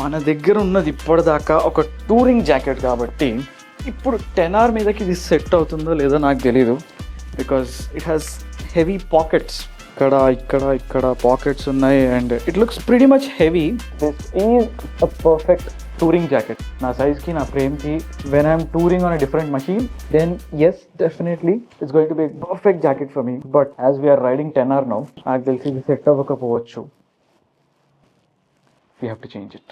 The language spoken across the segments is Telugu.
మన దగ్గర ఉన్నది ఇప్పటిదాకా ఒక టూరింగ్ జాకెట్ కాబట్టి ఇప్పుడు 10R మీదకి ఇది సెట్ అవుతుందో లేదో నాకు తెలీదు. Because it has heavy pockets. ఇక్కడ పాకెట్స్ ఉన్నాయి and it looks pretty much heavy. This is a perfect touring jacket నా సైజ్కి, నా ఫ్రేమ్కి. When I'm touring on a different machine then yes definitely it's going to be perfect jacket for me. But as we're riding 10R now, నాకు తెలిసి ఇది సెట్ అవ్వకపోవచ్చు. We have to change it.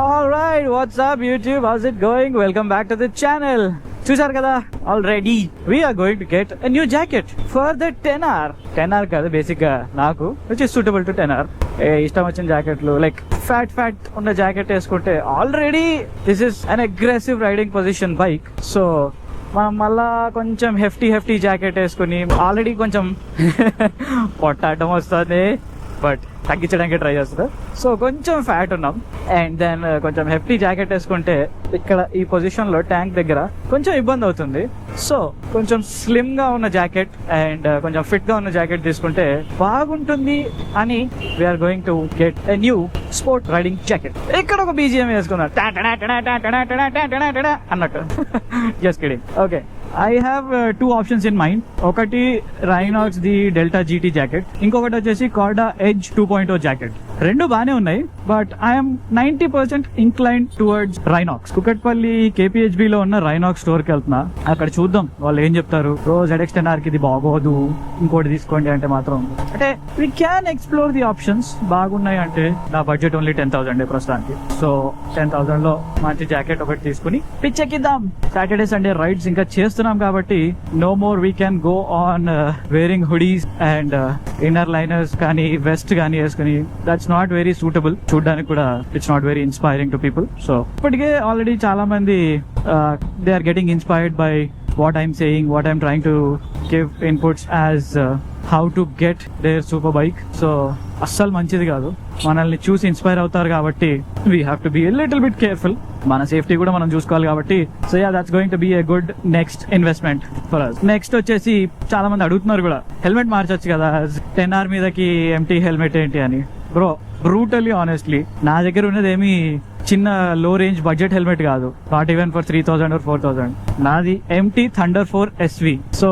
Alright, what's up YouTube? How's it going? Welcome back to the channel. చూసారు కదా, already we are going to get a new jacket for the 10R. 10R కాదు, బేసిక్ గా నాకు which is suitable to 10R. ఇష్టం వచ్చిన జాకెట్లు లైక్ ఫ్యాట్ ఉన్న జాకెట్ వేసుకుంటే already this is an aggressive riding position bike. So మనం మళ్ళా కొంచెం హెఫ్టీ జాకెట్ వేసుకుని ఆల్రెడీ కొంచెం పొట్టాటం వస్తుంది, బట్ తగ్గించడానికి ట్రై చేస్తుంది. సో కొంచెం ఫ్యాట్ ఉన్నాం అండ్ దెన్ కొంచెం హెఫ్టీ జాకెట్ వేసుకుంటే ఇక్కడ ఈ పొజిషన్ లో ట్యాంక్ దగ్గర కొంచెం ఇబ్బంది అవుతుంది. సో కొంచెం స్లిమ్ గా ఉన్న జాకెట్ అండ్ కొంచెం ఫిట్ గా ఉన్న జాకెట్ తీసుకుంటే బాగుంటుంది అని we're going to get a new sport riding jacket. ఇక్కడ ఒక బీజిఎం వేసుకున్నారు అన్నట్టు. Just kidding. Okay, I have two options in mind. ఒకటి Rynox the Delta GT jacket, ఇంకొకటి వచ్చేసి కార్డా ఎడ్జ్ 2.0 జాకెట్. రెండు బానే ఉన్నాయి, but I'm 90% inclined towards Rynox. Kukatpally KPHB లో ఉన్న రైనాక్స్ స్టోర్ కి వెళ్తున్నా, అక్కడ చూద్దాం వాళ్ళు ఏం చెప్తారు. ZX10R కి ఇది బాగోదు, ఇంకోటి తీసుకోండి అంటే మాత్రం అంటే we can explore the options. బాగున్నాయి అంటే నా బడ్జెట్ ఓన్లీ 10,000 ప్రస్తుతానికి. సో 10,000 లో మంచి జాకెట్ ఒకటి తీసుకుని పిచ్చెక్కిద్దాం. సాటర్డే సండే రైడ్స్ ఇంకా చేస్తున్నాం కాబట్టి no more we can go on wearing hoodies and inner liners కానీ వెస్ట్ కానీ వేసుకుని. That's not very suitable. చూడడానికి కూడా it's not very inspiring to people. So ఇప్పటికే ఆల్రెడీ చాలా మంది they are getting inspired by what I'm saying, what I'm trying to give inputs as how to get their super bike. So అస్సలు మంచిది కాదు. మనల్ని చూసి ఇన్స్పైర్ అవుతారు కాబట్టి we have to be a little bit careful. మన సేఫ్టీ కూడా మనం చూసుకోవాలి కాబట్టి. So yeah, that's going to be a good next investment for us. Next వచ్చేసి చాలా మంది అడుగుతున్నారు కూడా, హెల్మెట్ మార్చొచ్చు కదా 10R మీదకి, ఎంటీ హెల్మెట్ ఏంటి అని. బ్రో, బ్రూటల్లీ ఆనెస్ట్లీ నా దగ్గర ఉన్నది ఏమి చిన్న లో రేంజ్ బడ్జెట్ హెల్మెట్ కాదు. Not even for 3,000 or 4,000. నాది MT Thunder 4 SV. So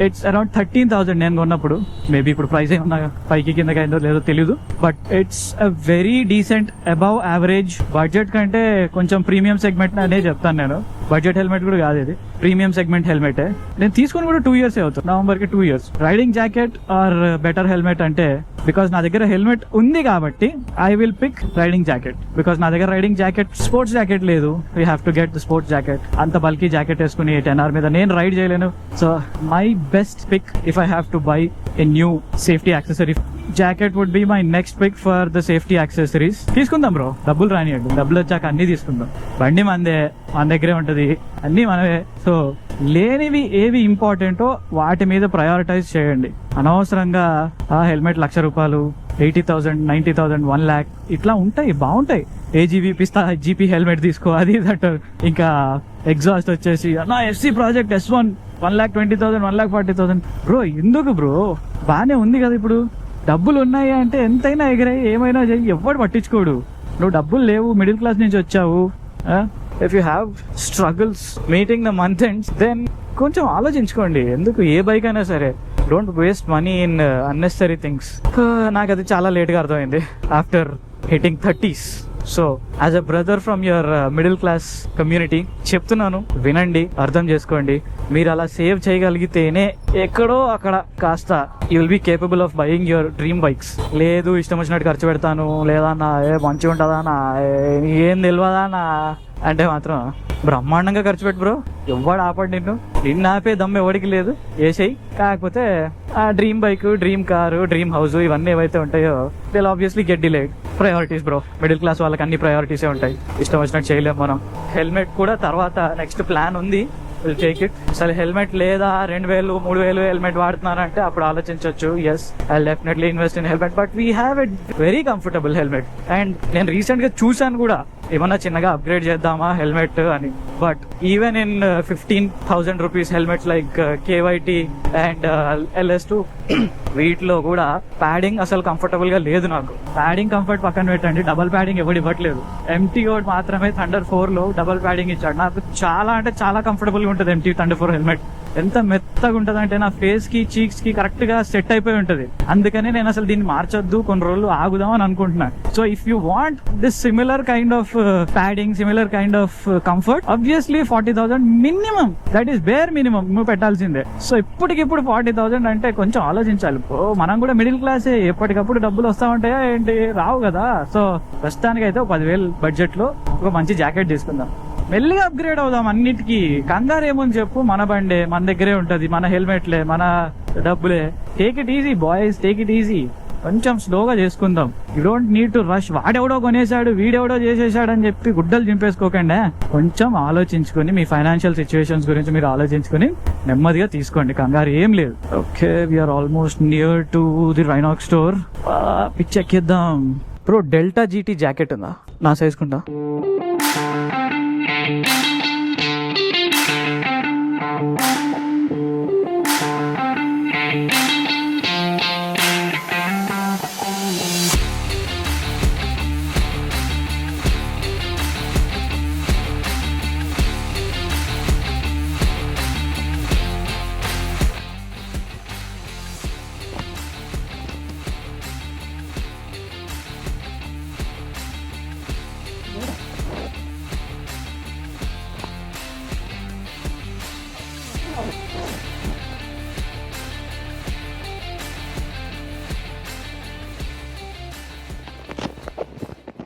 it's around 13,000 నేను కొన్నప్పుడు. మేబీ ఇప్పుడు ప్రైస్ ఏమన్నా పైకి కిందకి అయిందో లేదో తెలీదు, but it's a very decent above average budget కంటే కొంచెం ప్రీమియం సెగ్మెంట్ అనే చెప్తాను నేను. బడ్జెట్ హెల్మెట్ కూడా కాదు, ఇది ప్రీమియం సెగ్మెంట్ హెల్మెట్. నేను తీసుకుని కూడా 2 years అవుతుంది, నవంబర్ కి 2 years. Riding jacket or better helmet అంటే, బికాస్ నా దగ్గర హెల్మెట్ ఉంది కాబట్టి I will pick riding jacket. Because నా దగ్గర రైడింగ్ జాకెట్, స్పోర్ట్స్ జాకెట్ లేదు. We have to get the sports jacket. అంత బల్కీ జాకెట్ వేసుకుని 10R మీద నేను రైడ్ చేయలేను. So my best pick if I have to buy a new safety accessory jacket would be my next pick for the safety accessories. తీసుకుందాం బ్రో, డబ్బులు రానియండి, డబ్బులు వచ్చాక అన్ని తీసుకుందాం. బండి మందే, మన దగ్గరే ఉంటది, అన్ని మనమే. సో లేనివి ఏవి ఇంపార్టెంటో వాటి మీద ప్రయారిటైజ్ చేయండి. అనవసరంగా ఆ హెల్మెట్ ₹1,00,000, 80,000, 90,000, 1 lakh ఇట్లా ఉంటాయి, బాగుంటాయి. AGV పిస్తా GP హెల్మెట్ తీసుకో, అది దట్. ఇంకా ఎగ్జాస్ట్ వచ్చేసి నా FC ప్రాజెక్ట్ S1 1,20,000, 1,40,000. బ్రో ఎందుకు బ్రో, బానే ఉంది కదా. ఇప్పుడు డబ్బులు ఉన్నాయి అంటే ఎంతైనా ఎగిరాయి, ఏమైనా చెయ్యి, ఎవ్వడు పట్టించుకోడు. నువ్వు డబ్బులు లేవు, మిడిల్ క్లాస్ నుంచి వచ్చావు. If you have struggles meeting the month ends, then కొంచెం ఆలోచించుకోండి. ఎందుకు ఏ బైక్ అయినా సరే, don't waste money in unnecessary things. నాకు అది చాలా లేట్గా అర్థమైంది after hitting 30s. So as a brother from your middle class community చెప్తున్నాను, వినండి, అర్థం చేసుకోండి. మీరు అలా సేవ్ చేయగలిగితేనే ఎక్కడో అక్కడ కాస్త you will be capable of buying your dream bikes. లేదు ఇష్టం వచ్చినట్టు ఖర్చు పెడతాను, లేదన్నా మంచిగా ఉంటుందా, ఏం తెలియదా అంటే మాత్రం బ్రహ్మాండంగా ఖర్చు పెట్టు బ్రో. ఎవడు ఆపడు నిన్ను ఆపే దమ్ము ఎవడికి లేదు, వేసేయి. కాకపోతే ఆ dream bike, dream car, dream house ఇవన్నీ ఏవైతే ఉంటాయో will obviously get delayed. Priorities bro, middle class వాళ్ళకి అన్ని ప్రయారిటీసే ఉంటాయి. ఇష్టం వచ్చినట్టు చేయలేము మనం. హెల్మెట్ కూడా తర్వాత నెక్స్ట్ ప్లాన్ ఉంది, విల్ టేక్ ఇట్. అసలు హెల్మెట్ లేదా 2,000, 3,000 హెల్మెట్ వాడుతున్నారంటే అప్పుడు ఆలోచించవచ్చు. Yes, I definitely invest in helmet, but we have a very comfortable helmet. And నేను రీసెంట్ గా చూసాను కూడా ఏమన్నా చిన్నగా అప్గ్రేడ్ చేద్దామా హెల్మెట్ అని. But even in 15,000 rupees helmets like KYT and LS2 వీటిలో కూడా ప్యాడింగ్ అసలు కంఫర్టబుల్ గా లేదు. నాకు ప్యాడింగ్ కంఫర్ట్ పక్కన పెట్టండి, డబల్ ప్యాడింగ్ ఎవరు ఇవ్వట్లేదు. MT మాత్రమే Thunder 4 లో డబల్ ప్యాడింగ్ ఇచ్చాడు. నాకు చాలా అంటే చాలా కంఫర్టబుల్ గా ఉంటుంది MT Thunder 4 హెల్మెట్. ఎంత మెత్తగా ఉంటది అంటే నా ఫేస్ కి చీక్స్ కి కరెక్ట్ గా సెట్ అయిపోయి ఉంటది. అందుకనే నేను అసలు దీన్ని మార్చొద్దు, కొన్ని రోజులు ఆగుదాం అని అనుకుంటున్నాను. So if you want this similar kind of padding, similar kind of comfort, obviously 40,000 minimum, that is bear minimum నువ్వు పెట్టాల్సిందే. సో ఇప్పటికిప్పుడు 40,000 అంటే కొంచెం ఆలోచించాలి. మనం కూడా మిడిల్ క్లాసే, ఎప్పటికప్పుడు డబ్బులు వస్తా ఉంటాయా ఏంటి? రావు కదా. సో ప్రస్తుతానికి అయితే 10,000 బడ్జెట్ లో ఒక మంచి జాకెట్ తీసుకుందాం, మెల్లిగా అప్గ్రేడ్ అవుదాం అన్నిటికీ. కంగారు ఏమని చెప్పు, మన బండే మన దగ్గరే ఉంటది, మన హెల్మెట్లే, మన డబ్బులే. Take it easy boys, take it easy. కొంచెం స్లోగా చేసుకుందాం. You don't need to rush. వాడెవడో కొనేశాడు, వీడెవడో చేసేసాడు అని చెప్పి గుడ్డలు చింపేసుకోకండి. కొంచెం ఆలోచించుకొని, మీ ఫైనాన్షియల్ సిచ్యువేషన్స్ గురించి మీరు ఆలోచించుకొని నెమ్మదిగా తీసుకోండి, కంగారు ఏం లేదు. Okay, we're almost near to the Rynox store. పిచ్ ఎక్కిద్దాం. బ్రో, డెల్టా GT జాకెట్ ఉందా నా సైజ్ కుంటా?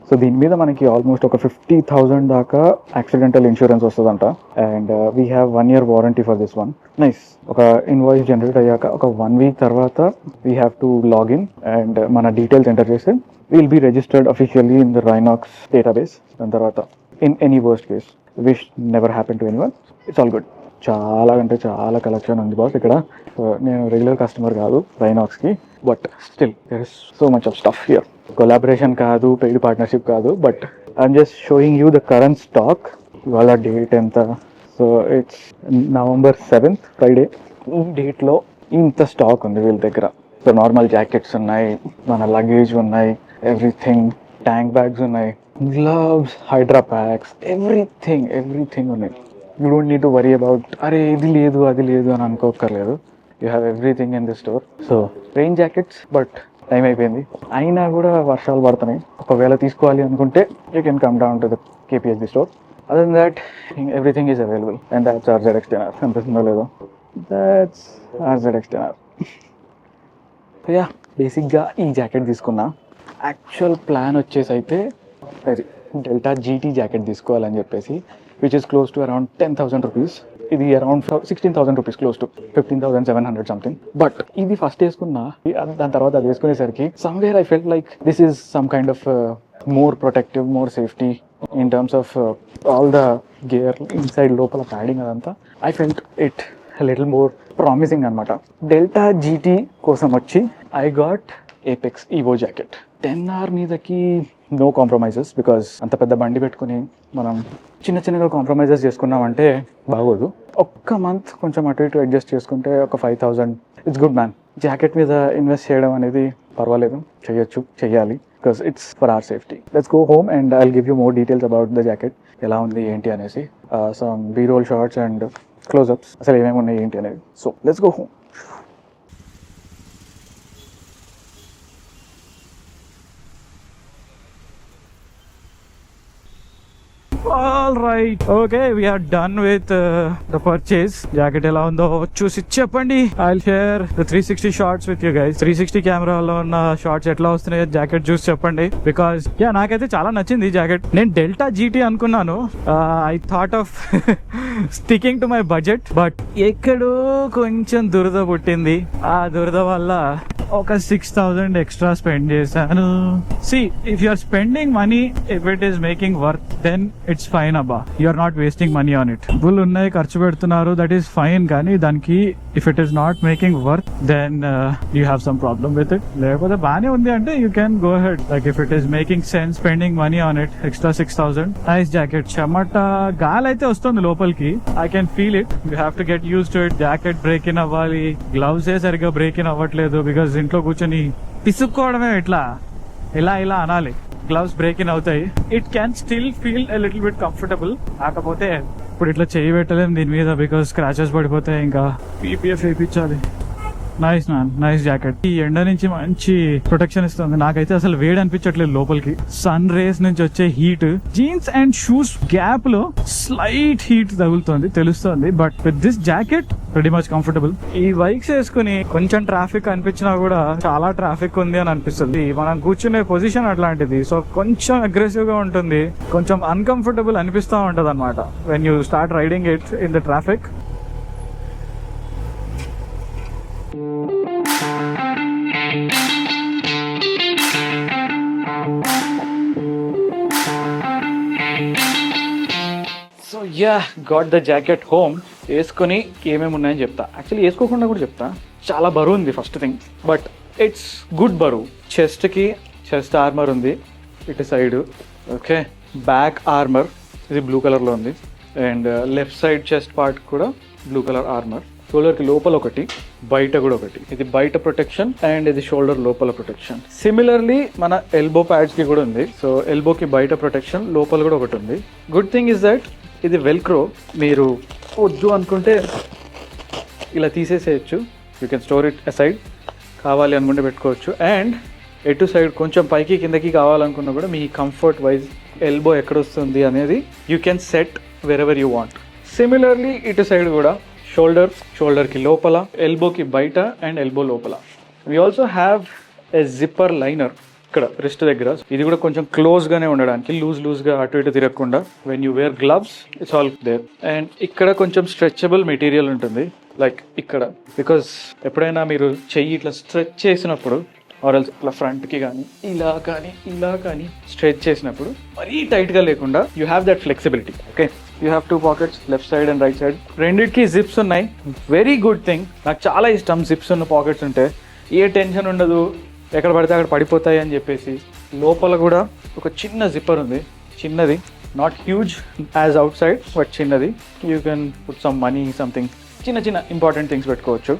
సో దీని మీద మనకి ఆల్మోస్ట్ ఒక 50,000 దాకా యాక్సిడెంటల్ ఇన్సూరెన్స్ వస్తుందంట. And we have 1 year warranty for this one. Nice. ఒక ఇన్వాయిస్ జనరేట్ అయ్యాక ఒక 1 week తర్వాత we have to login and మన డీటెయిల్స్ ఎంటర్ చేస్తే will be registered officially in the Rynox database. దాని తర్వాత in any worst case, wish never happen to anyone, it's all good. చాలా అంటే చాలా కలెక్షన్ ఉంది బాస్ ఇక్కడ. నేను రెగ్యులర్ కస్టమర్ కాదు రైనాక్స్కి, but still there is so much of stuff here. Collaboration కాదు, పెయిడ్ పార్ట్నర్షిప్ కాదు, but I'm just showing you the current stock. ఇవాళ డేట్ ఎంత? So it's November 7th, Friday. ఈ డేట్లో ఇంత స్టాక్ ఉంది వీళ్ళ దగ్గర. సో నార్మల్ జాకెట్స్ ఉన్నాయి, మన లగేజ్ ఉన్నాయి, ఎవ్రీథింగ్, ట్యాంక్ బ్యాగ్స్ ఉన్నాయి, గ్లవ్స్, హైడ్రా ప్యాక్స్, ఎవ్రీథింగ్ ఉన్నాయి. You don't need to worry about అరే ఇది లేదు అది లేదు అని అనుకోకర్లేదు. You have everything in this store. So rain jackets, but time అయిపోయింది, అయినా కూడా వర్షాలు పడుతున్నాయి. ఒకవేళ తీసుకోవాలి అనుకుంటే you can come down to the KPHB store. Other then that everything is available. And that's RZX టెనర్. అనిపిస్తుందో లేదో, దాట్స్ RZX టెనర్. యా, బేసిక్గా ఈ జాకెట్ తీసుకున్నా. యాక్చువల్ ప్లాన్ వచ్చేసి అయితే డెల్టా GT జాకెట్ తీసుకోవాలని చెప్పేసి, which is close to around 10,000 rupees. ఇది around 16,000 rupees, close to 15,700 something. But ఇది ఫస్ట్ వేసుకున్నా, దాని తర్వాత అది వేసుకునేసరికి somewhere I felt like this is some kind of more protective, more safety in terms of all the gear inside, లోపల ప్యాడింగ్ అదంతా. I felt it little more promising అనమాట. డెల్టా GT కోసం వచ్చి I got Apex Evo jacket. 10R మీదకి నో కాంప్రమైజెస్, బికాస్ అంత పెద్ద బండి పెట్టుకుని మనం చిన్నగా కాంప్రమైజెస్ చేసుకున్నామంటే బాగోదు. ఒక్క మంత్ కొంచెం అటు ఇటు అడ్జస్ట్ చేసుకుంటే ఒక 5,000 ఇట్స్ గుడ్ మ్యాన్. జాకెట్ మీద ఇన్వెస్ట్ చేయడం అనేది పర్వాలేదు, చెయ్యాలి, because it's for hour safety. Let's go home and I will give you more details about the jacket, ఎలా ఉంది ఏంటి అనేసి, some B-roll shorts and close-ups, అసలు ఏమేమి ఉన్నాయి ఏంటి అనేది. So let's go home. All right, okay, we are done with the purchase. Jacket ఎలా ఉందో చూసి చెప్పండి. I'll share the 360 shots with you guys. 360 కెమెరాలో ఉన్న షార్ట్స్ ఎట్లా వస్తున్నాయో జాకెట్ చూసి చెప్పండి. బికాస్ నాకైతే చాలా నచ్చింది ఈ జాకెట్. నేను డెల్టా GT అనుకున్నాను. I thought of sticking to my budget, but ఎక్కడో కొంచెం దురద పుట్టింది. ఆ దురద వల్ల ఒక 6,000 ఎక్స్ట్రా స్పెండ్ చేశాను. See, if you are spending money, if it is making worth, then it's fine అబ్బా. You are not wasting money on it. డబ్బులు ఉన్నాయి, ఖర్చు పెడుతున్నారు, దట్ ఈస్ ఫైన్. కానీ దానికి if it is not making worth then you have some problem with it. లేకపోతే బాగానే ఉంది అంటే you can go ahead. Like if it is making sense spending money on it, extra 6,000. Nice jacket. చెమట గాలి అయితే వస్తుంది లోపలికి, I can feel it. You have to get use to it. Jacket break in అవ్వాలి, గ్లౌస్ ఏ సరిగ్గా బ్రేక్ ఇన్ అవ్వట్లేదు బికాస్ ఇంట్లో కూర్చొని పిసుక్కోవడమే ఇట్లా ఇలా అనాలి. గ్లౌస్ బ్రేక్ ఇన్ అవుతాయి. It can still feel a little bit comfortable. కాకపోతే ఇప్పుడు ఇట్లా చేయి పెట్టలేము దీని మీద బికాస్ స్క్రాచెస్ పడిపోతాయి. ఇంకా పీపీఎఫ్ వేయించాలి. Nice man, nice jacket. ఈ ఎండ నుంచి మంచి ప్రొటెక్షన్ ఇస్తుంది. నాకైతే అసలు వేడి అనిపించట్లేదు లోపలికి. సన్ రేస్ నుంచి వచ్చే heat jeans and shoes gap లో స్లైట్ హీట్ తగులుతుంది తెలుస్తుంది. But with this jacket very much comfortable. ఈ బైక్స్ వేసుకుని కొంచెం ట్రాఫిక్ అనిపించినా కూడా చాలా ట్రాఫిక్ ఉంది అని అనిపిస్తుంది. మనం కూర్చునే పొజిషన్ అట్లాంటిది, సో కొంచెం అగ్రెసివ్ గా ఉంటుంది, కొంచెం అన్కంఫర్టబుల్ అనిపిస్తూ ఉంటది అనమాట when you start riding it in the traffic. So yeah got the jacket home. వేసుకొని ఏమేమి ఉన్నాయని చెప్తా. యాక్చువల్లీ వేసుకోకుండా కూడా చెప్తా. చాలా బరువు ఉంది first thing, but it's good బరువు. చెస్ట్ ఆర్మర్ ఉంది ఇటు సైడ్. ఓకే, బ్యాక్ ఆర్మర్ ఇది బ్లూ కలర్లో ఉంది. And left side chest part కూడా బ్లూ కలర్ ఆర్మర్. షోల్డర్ కి లోపల ఒకటి, బయట కూడా ఒకటి. ఇది బయట ప్రొటెక్షన్ అండ్ ఇది షోల్డర్ లోపల ప్రొటెక్షన్. సిమిలర్లీ మన ఎల్బో ప్యాడ్స్ కి కూడా ఉంది. సో ఎల్బోకి బయట ప్రొటెక్షన్, లోపల కూడా ఒకటి ఉంది. గుడ్ థింగ్ ఇస్ దట్ ఇది వెల్క్రో. మీరు వద్దు అనుకుంటే ఇలా తీసేసేయచ్చు. You can store it aside. కావాలి అనుకుంటే పెట్టుకోవచ్చు. అండ్ ఎటు సైడ్ కొంచెం పైకి కిందకి కావాలనుకున్నా కూడా మీ కంఫర్ట్ వైజ్ ఎల్బో ఎక్కడ వస్తుంది అనేది you can set wherever you want. Similarly ఇటు సైడ్ కూడా షోల్డర్ కి లోపల, ఎల్బోకి బయట అండ్ ఎల్బో లోపల. We also have a zipper liner ఇక్కడ రిస్ట్ దగ్గర. ఇది కూడా కొంచెం క్లోజ్ గానే ఉండడానికి, లూజ్ గా అటు ఇటు తిరగకుండా. When you wear gloves it's all there. And ఇక్కడ కొంచెం స్ట్రెచబుల్ మెటీరియల్ ఉంటుంది, లైక్ ఇక్కడ. బికాస్ ఎప్పుడైనా మీరు చెయ్యి ఇట్లా స్ట్రెచ్ చేసినప్పుడు ఆర్ఎల్స్ ఇట్లా ఫ్రంట్ కి కానీ ఇలా కానీ స్ట్రెచ్ చేసినప్పుడు మరీ టైట్ గా లేకుండా you have that flexibility. Okay, you have 2 pockets, left side and right side. రెండిటికి జిప్స్ ఉన్నాయి. Very good thing. నాకు చాలా ఇష్టం జిప్స్ ఉన్న పాకెట్స్ ఉంటే. ఏ టెన్షన్ ఉండదు, ఎక్కడ పడితే అక్కడ పడిపోతాయి అని చెప్పేసి. లోపల కూడా ఒక చిన్న జిప్పర్ ఉంది, చిన్నది, not huge as outside but చిన్నది. You can put some money, something చిన్న ఇంపార్టెంట్ థింగ్స్ పెట్టుకోవచ్చు.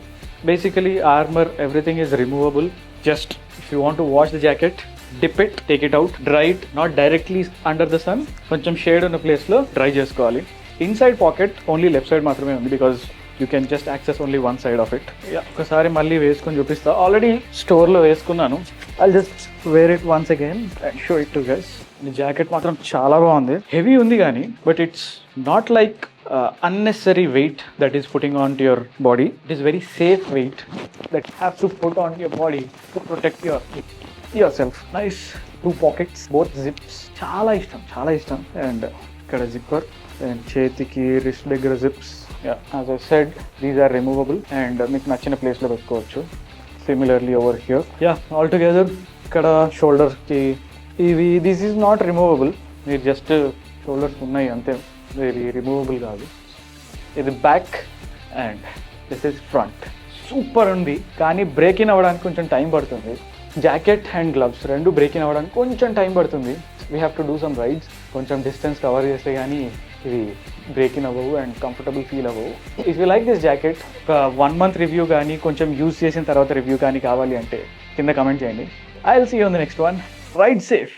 Basically armour everything is removable. Just if you want to wash the jacket, dip it, take it out, dry it, not directly under the sun, కొంచెం షేడ్ ఉన్న ప్లేస్లో డ్రై చేసుకోవాలి. Inside pocket only left side మాత్రమే ఉంది because you can just access only one side of it. ఒకసారి మళ్ళీ వేసుకొని చూపిస్తా. ఆల్రెడీ స్టోర్లో వేసుకున్నాను. I just wear it once again and show it to guys. ఈ జాకెట్ మాత్రం చాలా బాగుంది. హెవీ ఉంది కానీ but it's not like unnecessary weight that is putting on to your body. It is very safe weight that you have to put on your body to protect yourself. Nice 2 pockets, both zips. చాలా ఇష్టం. And ఇక్కడ zipper and చేతికి రిస్ట్ దగ్గర zips. As I said, these are removable and మీకు నచ్చిన ప్లేస్ లో పెట్టుకోవచ్చు. Similarly over here, all together ఇక్కడ షోల్డర్ కి ఇవి, this is not removable. మీరు జస్ట్ షోల్డర్స్ ఉన్నాయి అంతే, వెరీ రిమూవబుల్ కాదు. ఇది back and this is front. Super ఉంది కానీ బ్రేక్ ఇన్ అవ్వడానికి కొంచెం టైం పడుతుంది. జాకెట్ అండ్ గ్లవ్స్ రెండు బ్రేక్ ఇన్ అవ్వడానికి కొంచెం టైం పడుతుంది. We have to do some rides. కొంచెం డిస్టెన్స్ కవర్ చేస్తే కానీ ఇవి బ్రేక్ ఇన్ అవ్వవు అండ్ కంఫర్టబుల్ ఫీల్ అవ్వవు. If you like this jacket, ఒక 1 month రివ్యూ కానీ కొంచెం యూజ్ చేసిన తర్వాత రివ్యూ కానీ కావాలి అంటే కింద కమెంట్ చేయండి. I will see you on the next one. Ride safe.